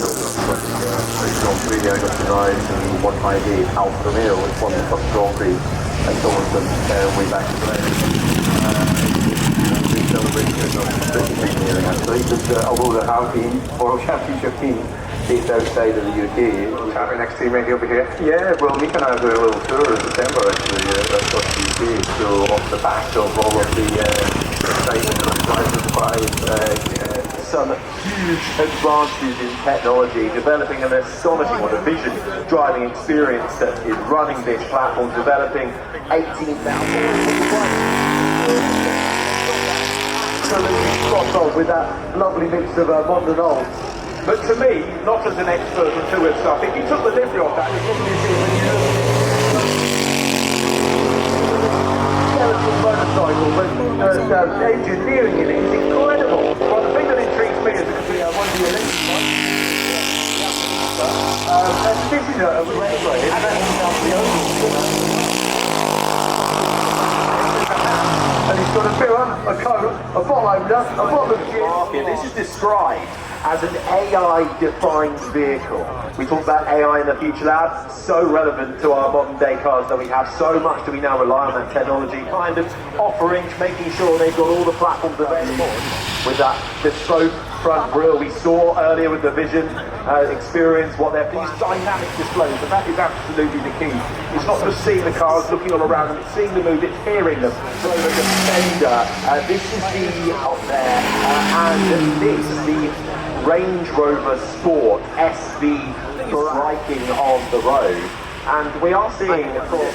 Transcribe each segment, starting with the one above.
Grand Prix I got to ride in 158 Alfa Romeo, which won the first Grand Prix at Silverstone way back in the day. Big celebration of actually, because although there have been World Championship teams based outside of the UK. Champion next team maybe over here? Yeah, well, Nick and I do a little tour in December actually across the UK, so off the back of all of the excitement of drivers by some huge advances in technology, developing an astonishing vision, driving experience that is running this platform, developing 18,000. Absolutely spot on with that lovely mix of modern and old. But to me, not as an expert in two-wheel stuff, if you took the livery off that, it wouldn't be skeletal motorcycle, but the engineering in it is incredible. Well, the thing that intrigues me is because we have one of the Olympic ones. This is a railway, it's actually down the oval. And he's got a mirror, a coat, a bottle opener, a bottle of gin. This is described as an AI-defined vehicle. We talk about AI in the Future Lab, so relevant to our modern day cars that we have. So much do we now rely on that technology, kind of offering, making sure they've got all the platforms available. With that bespoke front grille we saw earlier with the Vision experience, what they're these dynamic displays, and that is absolutely the key. It's not just seeing the cars, looking all around them, it's seeing the move, it's hearing them. So the Defender, this is the out there, and this, the Range Rover Sport SV striking on the road, and we are seeing across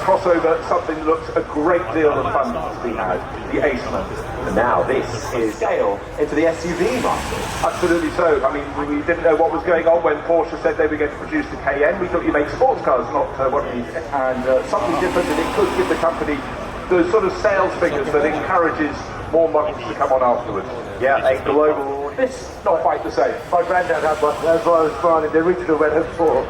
crossover something that looks a great deal of fun to be had, the Aceman. And now this is scale into the SUV market. Absolutely so. I mean, we didn't know what was going on when Porsche said they were going to produce the Cayenne. We thought you make sports cars, not what you need. And something different, and it could give the company the sort of sales figures that encourages more models to come on afterwards. Yeah, a global. This not quite the same. My granddad had one, that's why I was finding the original Red Hook 4.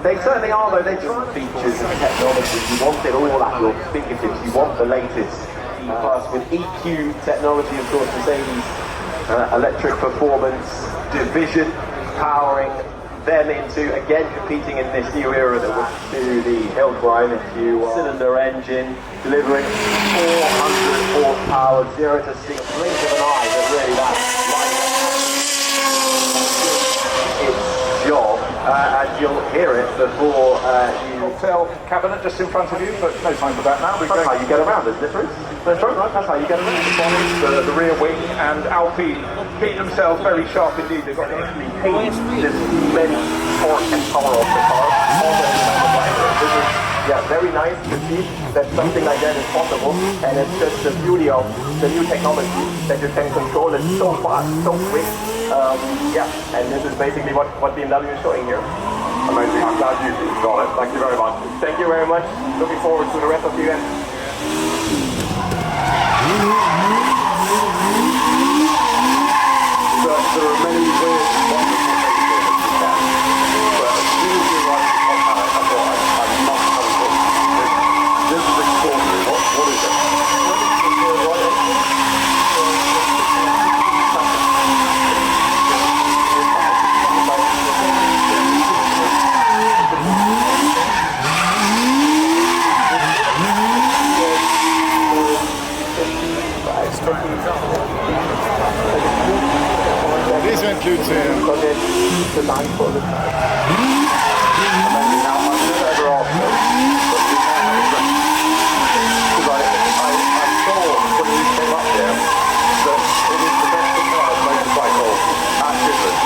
They certainly are though, they're trying features and technology. You want it all at your fingertips, you want the latest. Plus with EQ technology, of course, Mercedes electric performance division, powering them into, again, competing in this new era that was to the hill climb into cylinder engine, delivering 400 horsepower, 0 to 6, blink of an eye, but really that's its job. And you'll hear it before you cocktail cabinet just in front of you, but no time for that now. That's how you get around, isn't it, Bruce? That's right, that's how you get around. The bonnet, the rear wing, and Alpine keep themselves very sharp indeed. They've got the immense torque and power of the car. This is, yeah, very nice to see that something like that is possible, and it's just the beauty of the new technology that you can control it so fast, so quick. Yeah, and this is basically what BMW is showing here. Amazing, I'm glad you got it. Thank you very much. Thank you very much. Looking forward to the rest of the event. There are many weird, wonderful things in this car. But as soon as you arrived at the I thought I must have a look. This is extraordinary. What is it? These are included designed for the car. Amazing. Now, I've never ever asked them, but we have because I saw when we came up there that it is the best surprise motorcycle at Goodwood.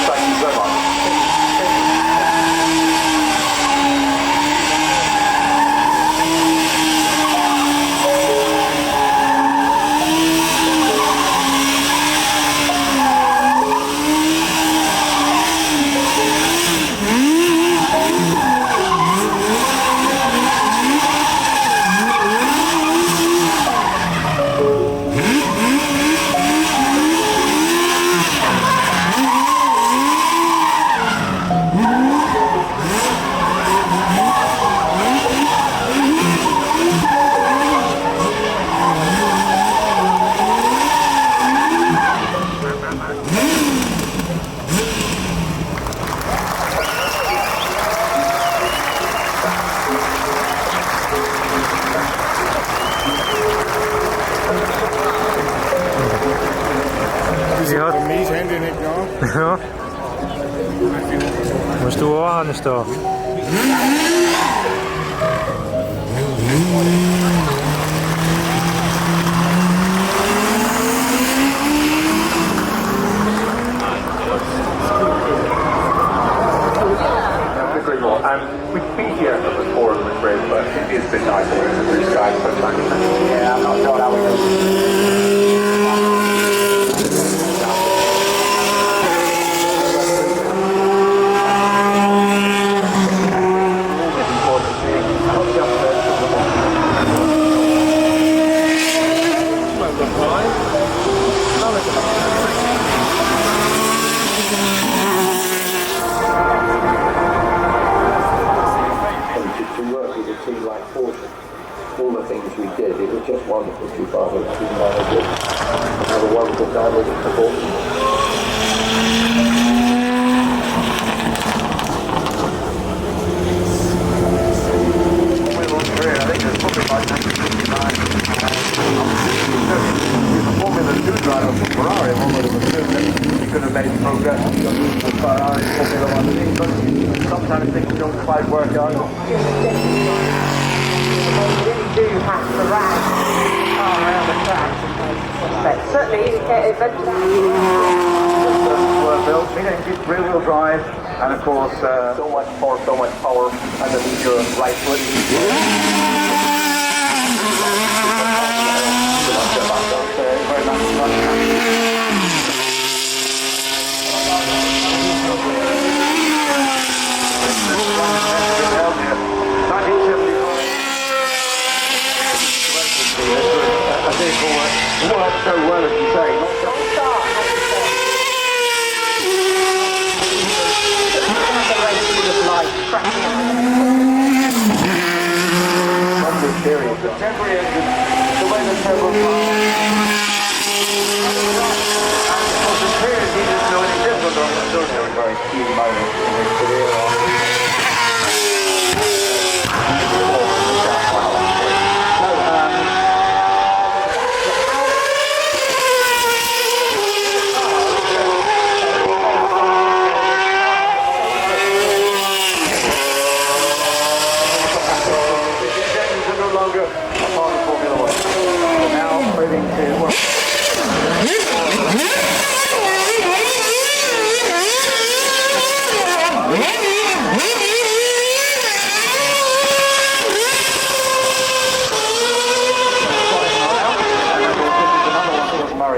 Thank you so much. Ja. Musst du auch anstehen. And we'd be here if it was more of the grid, but it is a bit nicer when it's a blue sky sometimes. Yeah, I'm not sure how we go. All the things we did, it was just wonderful to be part of the team manager. Have a wonderful time with the support. I think it's probably like 1959. The Formula 2 driver for Ferrari, one would have assumed that he could have made progress with Ferrari Formula 1, but sometimes things don't quite work out. They really do have to rag the car around the track. But certainly eventually were built, mid-engine, rear-wheel drive, and of course so much torque, so much power underneath your right foot. Very much. A vehicle that works so well, as you say. don't start. The race would have liked cracking out. The temporary engine, the way the turbo the period he didn't know any different on the still very few moments in his career.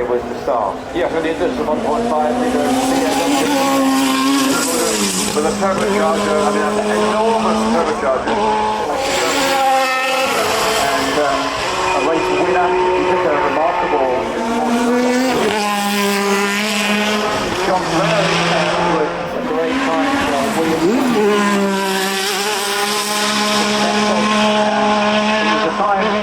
Was the start. Yes, and it is the 1.5 litre with a turbocharger, I mean an enormous turbocharger. And a race winner, he took a remarkable John Lennon with a great time Williams. It was a time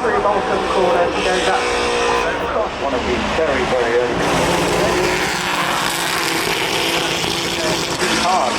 through Bolton corner to go back. One of these very, very early. It's hard to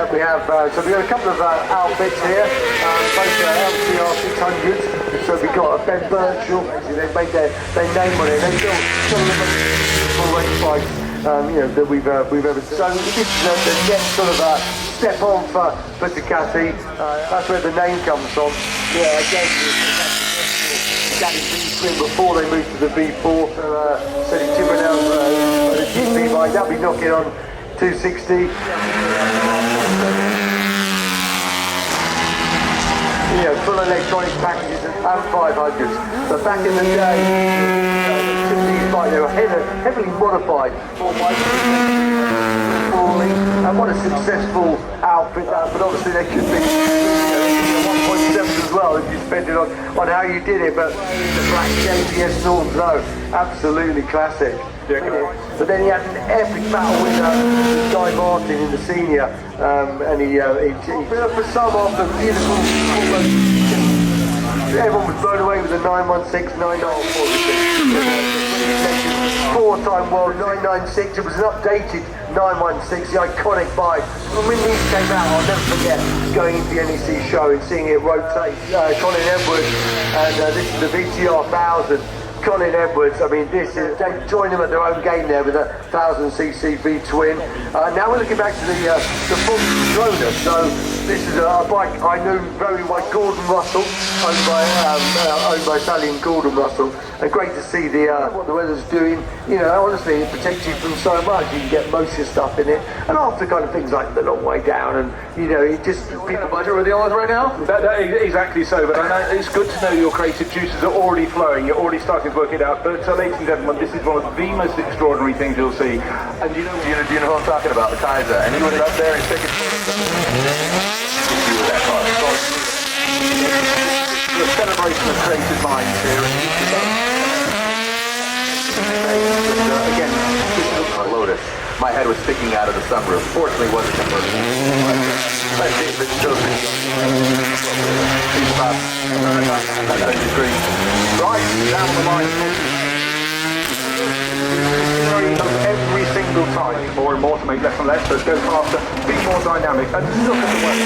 we have a couple of outfits here, both LCR 600s. So we've got Ben Birchall, they've made their name on it. They still race bikes, that we've ever seen. So this is the next sort of step on for Ducati. That's where the name comes from. Yeah, again, Ducati V-twin before they moved to the V4. So the Timbernell, the GP bike, that'll be knocking on 260. Full electronic packages and 500s. But back in the day, these bikes, they were heavily modified for bikes. And what a successful outfit that, but obviously they could be 1.7s as well if you spend it on how you did it. But the black JBS norms, no, absolutely classic. But then he had an epic battle with Guy Martin in the senior, and he for some of them beautiful. Everyone was blown away with the 916, 994. Four-time world 996. It was an updated 916, the iconic bike. And when these came out, I'll never forget going into the NEC show and seeing it rotate. Colin Edwards, and this is the VTR 1000. Colin Edwards, I mean, they joined him at their own game there with a 1000cc V-twin. Now we're looking back to the Droner. So this is a bike I knew very well, Gordon Russell, owned by Sally and Gordon Russell. And great to see what the weather's doing. Honestly, it protects you from so much. You can get most of your stuff in it. And after kind of things like the long way down, and it just people budget with the odds right now. Exactly so. But I know it's good to know your creative juices are already flowing. You're already starting to work it out. But ladies and gentlemen, this is one of the most extraordinary things you'll see. And do you know who I'm talking about? The Kaiser. And he was up there and taking photos. That car. The celebration of creative minds here. Again, Lotus. My head was sticking out of the sunroof. Fortunately, it wasn't converted. Let's see if it shows me. Right down the line. Every single time, more and more to make less and less. Let's go faster, be more dynamic, and look at the way.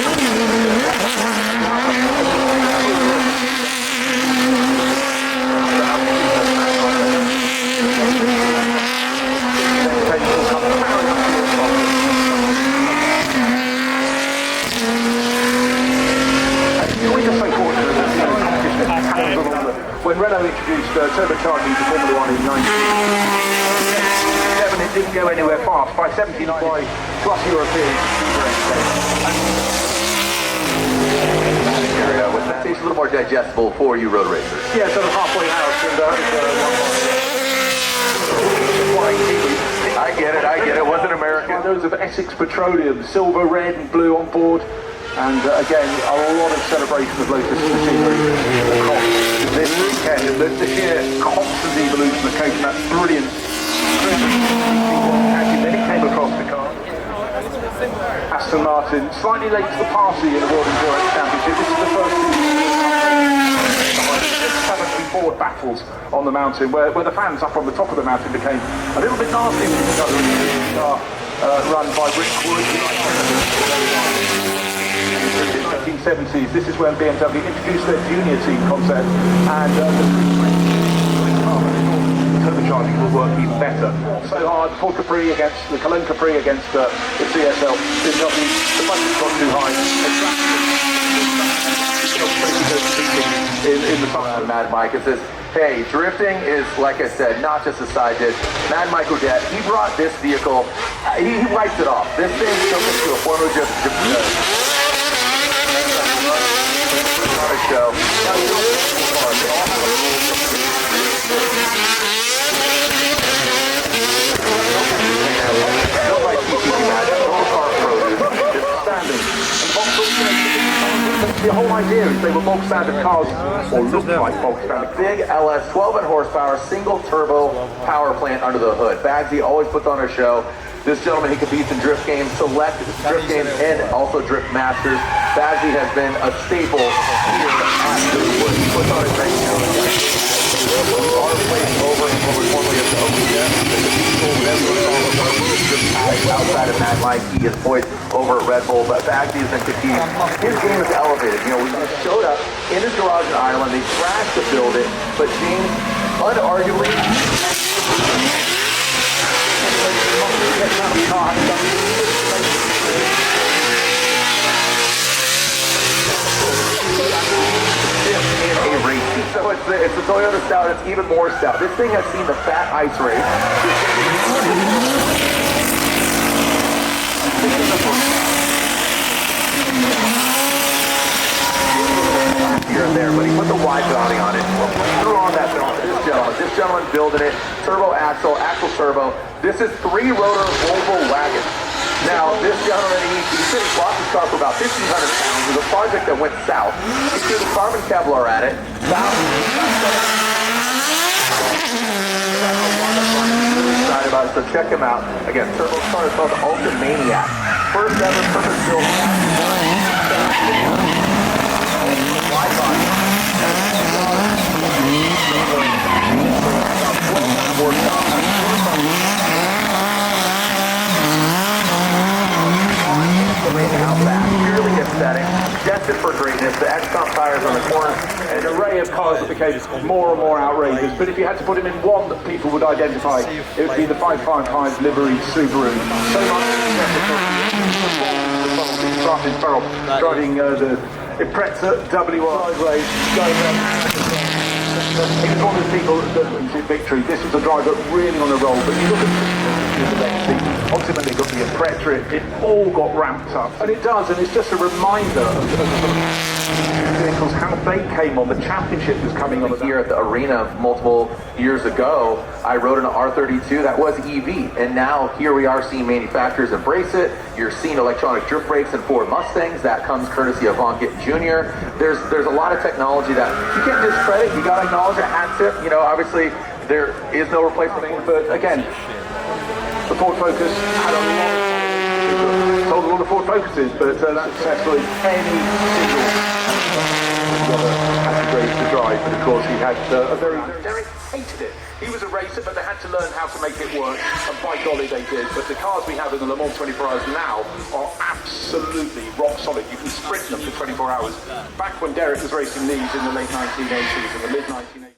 When Renault introduced turbocharging to Formula 1 in 1997, it didn't go anywhere fast. By 79, plus Europeans. It's a little more digestible for you road racers. Yeah, sort of halfway house. I get it. Wasn't American. Those of Essex Petroleum, silver, red, and blue on board. And again, a lot of celebration of Lotus machinery across this weekend. The sheer constant evolution of coaching, that's brilliant. Then he came across the car. Aston Martin, slightly late to the party in the World Endurance Championship. This is the first forward battles on the mountain, where the fans up on the top of the mountain became a little bit nasty with each other in the car run by Rick Wood. 1970s, this is when BMW introduced their junior team concept, and the turbocharging will work even better. So hard, the Ford Capri against the Cologne Capri against the CSL. BMW, the budget's got too high. In the top Mad Mike, it says, hey, drifting is, like I said, not just a side dish. Mad Mike Odette, he brought this vehicle, he wipes it off. This thing took us to a Formula show. The whole idea is they were bog standard cars, or looked like bog standard. Big LS 12 horsepower, single turbo power plant under the hood. Bagsy always puts on a show. This gentleman, he competes in drift games, select drift games, and also drift masters. Bagsy has been a staple here at Goodwood. He puts on his next show. over in what was formerly a outside of Matt Mike, he is poised over at Red Bull, but Bagby is in competing. His game is elevated. You know, we showed up in his garage in Ireland, they crashed to build it, but James, unarguably, so it's the Toyota Stout, it's even more stout. This thing has seen the fat ice race. Here and there, but he put the wide body on it. Threw on that this gentleman building it, turbo axle turbo. This is 3-rotor Volvo wagon. Now, this gentleman, he said he bought this car for about 1,500 pounds. It was a project that went south. He threw the carbon Kevlar at it. Excited about it, so check him out. Again, turbo car is called the Ultra Maniac. First ever purpose-built wide body. Purely aesthetic, destined for greatness. The X-Comp tires on the corner. An array of cars that became more and more outrageous, but if you had to put him in one that people would identify, it would be the 555 livery Subaru. So much driving the Impreza W1 sideways, going he was one of the people that was in victory. This was a driver really on a roll, but you look at the ultimately got the Impreza, it all got ramped up, and it does, and it's just a reminder of the vehicles, how they came on, the championship was coming on. Here at the arena multiple years ago, I rode an R32 that was EV, and now here we are seeing manufacturers embrace it. You're seeing electronic drift brakes in Ford Mustangs. That comes courtesy of Von Gittin Jr. There's a lot of technology that you can't discredit. You got to acknowledge a hat tip. You know, obviously there is no replacement, but again, the Ford Focus had a lot, sold a lot of Ford Focuses, but not successfully any single had to race to drive, but of course he had a very... Derek hated it. He was a racer, but they had to learn how to make it work, and by golly they did. But the cars we have in the Le Mans 24 Hours now are absolutely rock solid. You can sprint them for 24 hours. Back when Derek was racing these in the late 1980s and the mid 1980s.